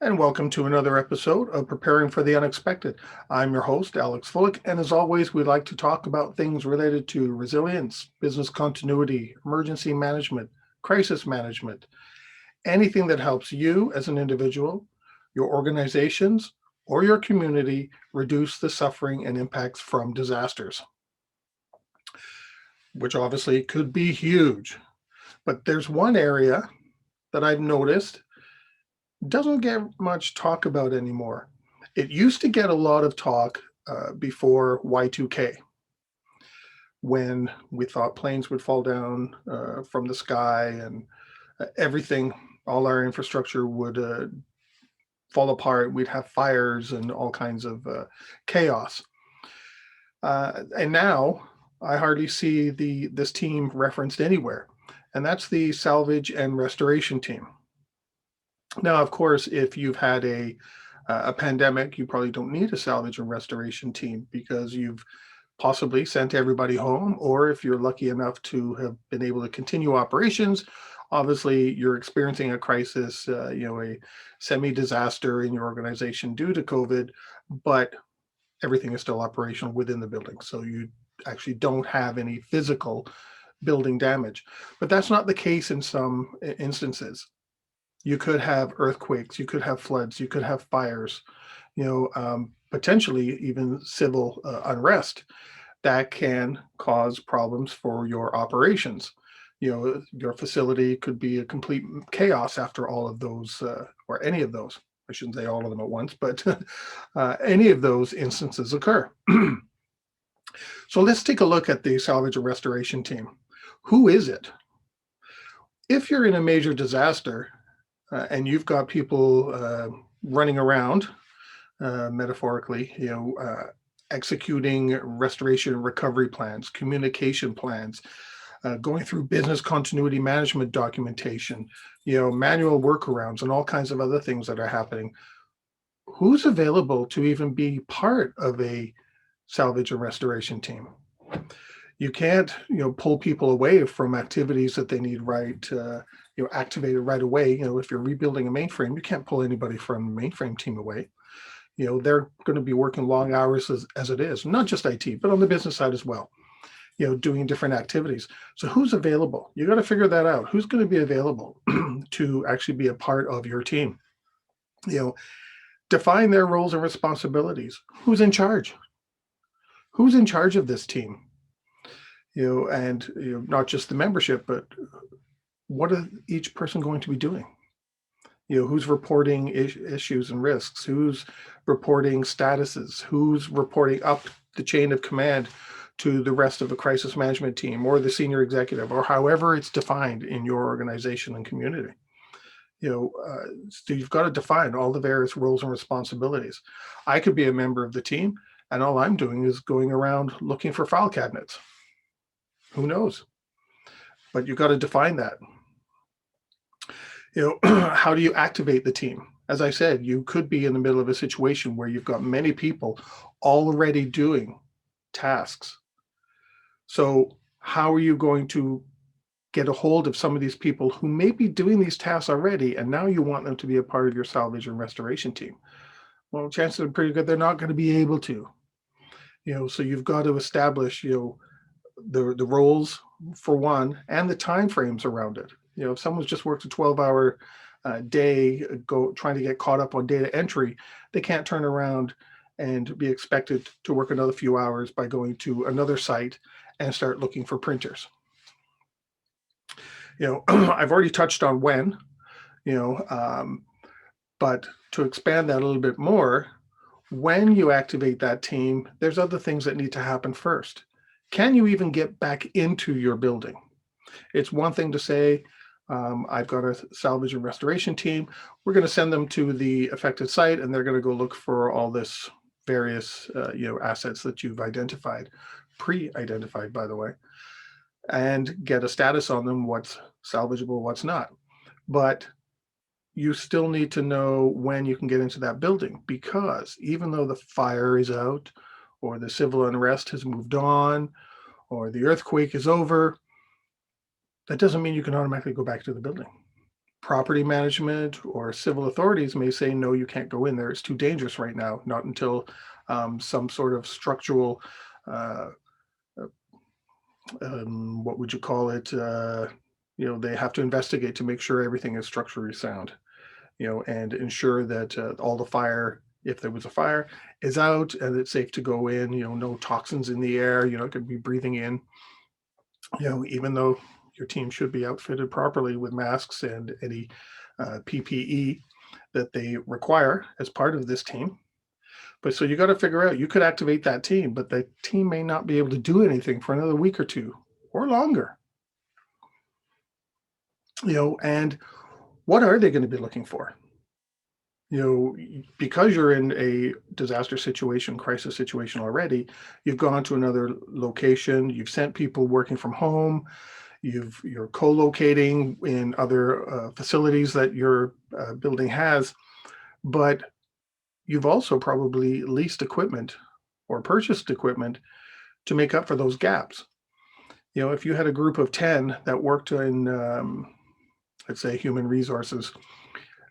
And welcome to another episode of Preparing for the Unexpected. I'm your host, Alex Fullick, and as always, we like to talk about things related to resilience, business continuity, emergency management, crisis management, anything that helps you as an individual, your organizations, or your community reduce the suffering and impacts from disasters, which obviously could be huge. But there's one area that I've noticed doesn't get much talk about anymore. It used to get a lot of talk before Y2K, when we thought planes would fall down from the sky and everything, all our infrastructure would fall apart. We'd have fires and all kinds of chaos. And now I hardly see this team referenced anywhere, and that's the Salvage and Restoration team. Now, of course, if you've had a pandemic, you probably don't need a salvage and restoration team because you've possibly sent everybody home, or if you're lucky enough to have been able to continue operations, obviously you're experiencing a crisis, a semi-disaster in your organization due to COVID, but everything is still operational within the building. So you actually don't have any physical building damage. But that's not the case in some instances. You could have earthquakes, you could have floods, you could have fires, potentially even civil unrest that can cause problems for your operations. Your facility could be a complete chaos after all of those, or any of those. I shouldn't say all of them at once, but any of those instances occur. So let's take a look at the salvage and restoration team. Who is it? If you're in a major disaster, and you've got people running around, metaphorically, executing restoration and recovery plans, communication plans, going through business continuity management documentation, manual workarounds, and all kinds of other things that are happening. Who's available to even be part of a salvage and restoration team? You can't, pull people away from activities that they need activated right away. If you're rebuilding a mainframe, you can't pull anybody from the mainframe team away. They're going to be working long hours as it is, not just IT, but on the business side as well, doing different activities. So who's available? You got to figure that out. Who's going to be available to actually be a part of your team? Define their roles and responsibilities. Who's in charge? Who's in charge of this team? And not just the membership, but what is each person going to be doing? Who's reporting issues and risks? Who's reporting statuses? Who's reporting up the chain of command to the rest of the crisis management team or the senior executive, or however it's defined in your organization and community? So you've got to define all the various roles and responsibilities. I could be a member of the team, and all I'm doing is going around looking for file cabinets. Who knows? But you've got to define that. How do you activate the team? As I said, you could be in the middle of a situation where you've got many people already doing tasks. So how are you going to get a hold of some of these people who may be doing these tasks already, and now you want them to be a part of your salvage and restoration team? Well, chances are pretty good they're not going to be able to. So you've got to establish, the roles for one, and the time frames around it. If someone's just worked a 12-hour day trying to get caught up on data entry, they can't turn around and be expected to work another few hours by going to another site and start looking for printers. I've already touched on when, but to expand that a little bit more, when you activate that team, there's other things that need to happen first. Can you even get back into your building? It's one thing to say, I've got a salvage and restoration team. We're going to send them to the affected site, and they're going to go look for all this various, assets that you've identified, pre-identified, by the way, and get a status on them, what's salvageable, what's not. But you still need to know when you can get into that building, because even though the fire is out, or the civil unrest has moved on, or the earthquake is over, that doesn't mean you can automatically go back to the building. property management or civil authorities may say, no, you can't go in there. It's too dangerous right now. Not until some sort of structural, uh, what would you call it? They have to investigate to make sure everything is structurally sound, and ensure that all the fire, if there was a fire, is out and it's safe to go in, no toxins in the air, could be breathing in, even though your team should be outfitted properly with masks and any PPE that they require as part of this team. But so you got to figure out, you could activate that team, but the team may not be able to do anything for another week or two or longer. And what are they going to be looking for? Because you're in a disaster situation, crisis situation already, you've gone to another location, you've sent people working from home, you're co-locating in other facilities that your building has, but you've also probably leased equipment or purchased equipment to make up for those gaps. If you had a group of 10 that worked in, let's say, human resources,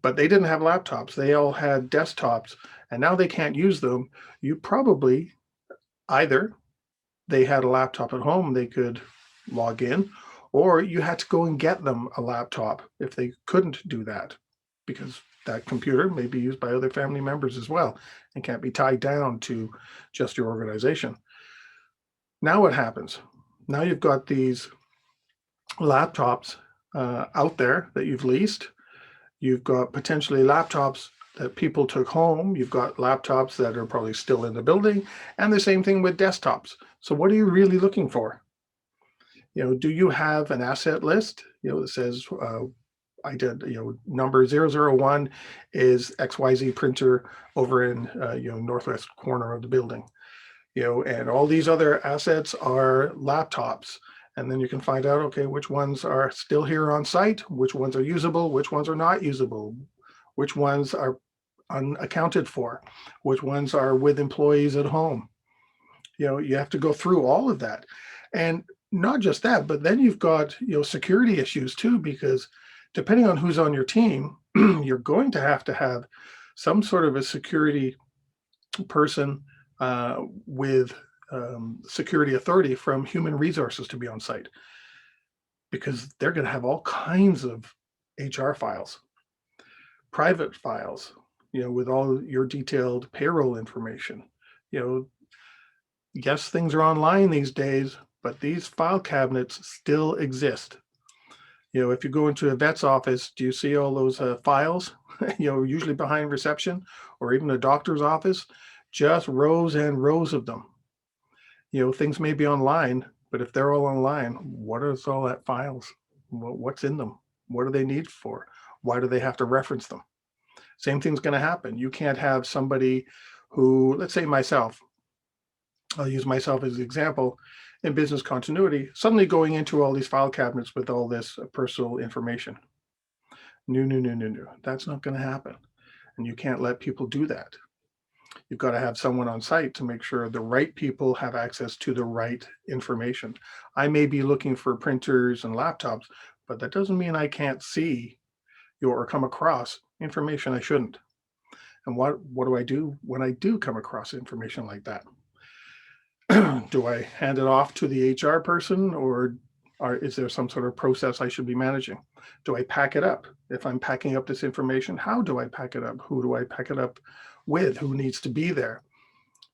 but they didn't have laptops, they all had desktops, and now they can't use them, you probably either they had a laptop at home they could log in, or you had to go and get them a laptop if they couldn't do that, because that computer may be used by other family members as well and can't be tied down to just your organization. Now what happens? Now you've got these laptops out there that you've leased. You've got potentially laptops that people took home. You've got laptops that are probably still in the building, and the same thing with desktops. So what are you really looking for? Do you have an asset list, that says, I did, number 001 is XYZ printer over in, northwest corner of the building, and all these other assets are laptops. And then you can find out, okay, which ones are still here on site, which ones are usable, which ones are not usable, which ones are unaccounted for, which ones are with employees at home. You have to go through all of that. And not just that, but then you've got, security issues too, because depending on who's on your team, you're going to have some sort of a security person with security authority from human resources to be on site, because they're going to have all kinds of HR files, private files, with all your detailed payroll information. Yes, things are online these days, but these file cabinets still exist. If you go into a vet's office, do you see all those files, usually behind reception, or even a doctor's office, just rows and rows of them. Things may be online, but if they're all online, what is all that files? What's in them? What do they need for? Why do they have to reference them? Same thing's going to happen. You can't have somebody who, let's say myself, I'll use myself as an example, in business continuity, suddenly going into all these file cabinets with all this personal information. No. That's not going to happen. And you can't let people do that. You've got to have someone on site to make sure the right people have access to the right information. I may be looking for printers and laptops, but that doesn't mean I can't see or come across information I shouldn't. And what do I do when I do come across information like that? Do I hand it off to the HR person, or is there some sort of process I should be managing? Do I pack it up? If I'm packing up this information, how do I pack it up? Who do I pack it up with? Who needs to be there?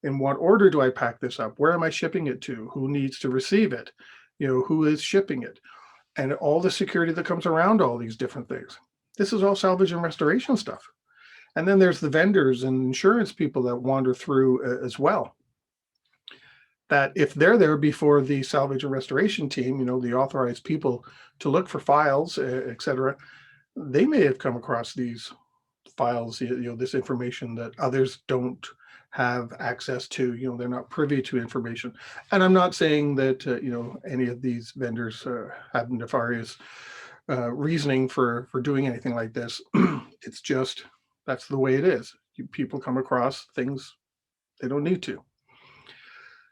In what order do I pack this up? Where am I shipping it to? Who needs to receive it? Who is shipping it? And all the security that comes around all these different things. This is all salvage and restoration stuff. And then there's the vendors and insurance people that wander through as well. That if they're there before the salvage and restoration team, the authorized people to look for files, et cetera, they may have come across these files, this information that others don't have access to. They're not privy to information. And I'm not saying that, any of these vendors have nefarious reasoning for doing anything like this. It's just, that's the way it is. People come across things they don't need to.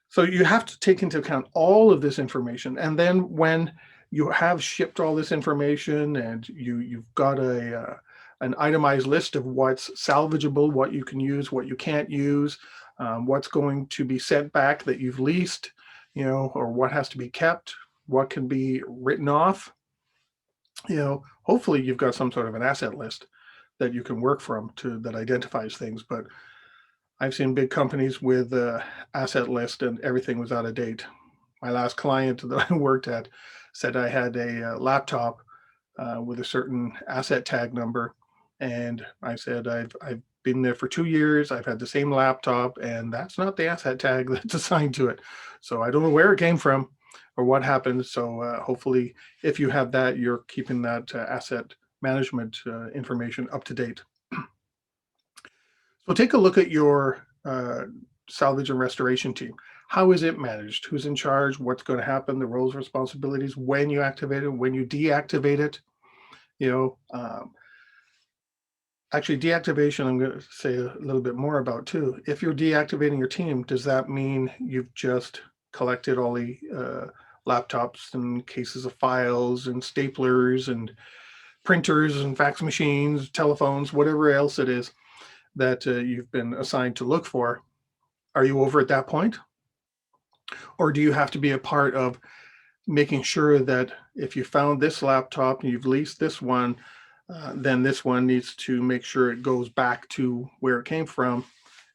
So you have to take into account all of this information. And then when you have shipped all this information, and you've got an itemized list of what's salvageable, what you can use, what you can't use, what's going to be sent back that you've leased, or what has to be kept, what can be written off. Hopefully you've got some sort of an asset list that you can work from that identifies things. But I've seen big companies with asset list and everything was out of date. My last client that I worked at said I had a laptop with a certain asset tag number, and I said I've been there for 2 years. I've had the same laptop, and that's not the asset tag that's assigned to it. So I don't know where it came from or what happened. So hopefully, if you have that, you're keeping that asset management information up to date. So take a look at your salvage and restoration team. How is it managed? Who's in charge? What's going to happen? The roles, responsibilities, when you activate it, when you deactivate it. Actually, deactivation, I'm going to say a little bit more about too. If you're deactivating your team, does that mean you've just collected all the laptops and cases of files and staplers and printers and fax machines, telephones, whatever else it is that you've been assigned to look for? Are you over at that point? Or do you have to be a part of making sure that if you found this laptop and you've leased this one, then this one needs to make sure it goes back to where it came from,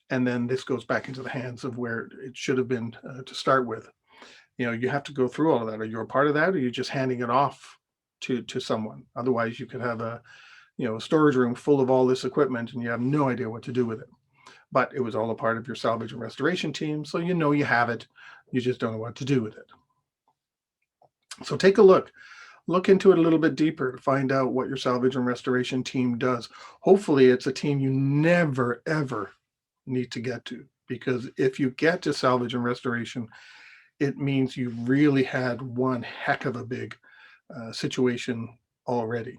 and then this goes back into the hands of where it should have been to start with. You have to go through all of that. Are you a part of that, or are you just handing it off to someone? Otherwise, you could have a storage room full of all this equipment and you have no idea what to do with it. But it was all a part of your salvage and restoration team, so you have it. You just don't know what to do with it. So take a look. Look into it a little bit deeper to find out what your salvage and restoration team does. Hopefully it's a team you never, ever need to get to, because if you get to salvage and restoration, it means you really had one heck of a big situation already,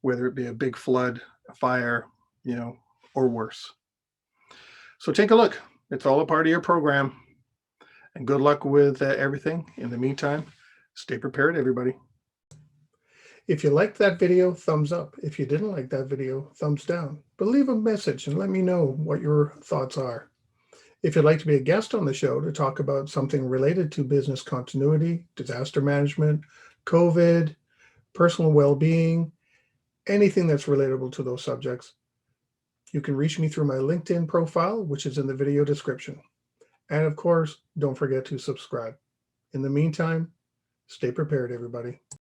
whether it be a big flood, a fire, or worse. So take a look. It's all a part of your program. And good luck with everything. In the meantime, stay prepared, everybody. If you liked that video, thumbs up. If you didn't like that video, thumbs down. But leave a message and let me know what your thoughts are. If you'd like to be a guest on the show to talk about something related to business continuity, disaster management, COVID, personal well-being, anything that's relatable to those subjects, you can reach me through my LinkedIn profile, which is in the video description. And of course, don't forget to subscribe. In the meantime, stay prepared, everybody.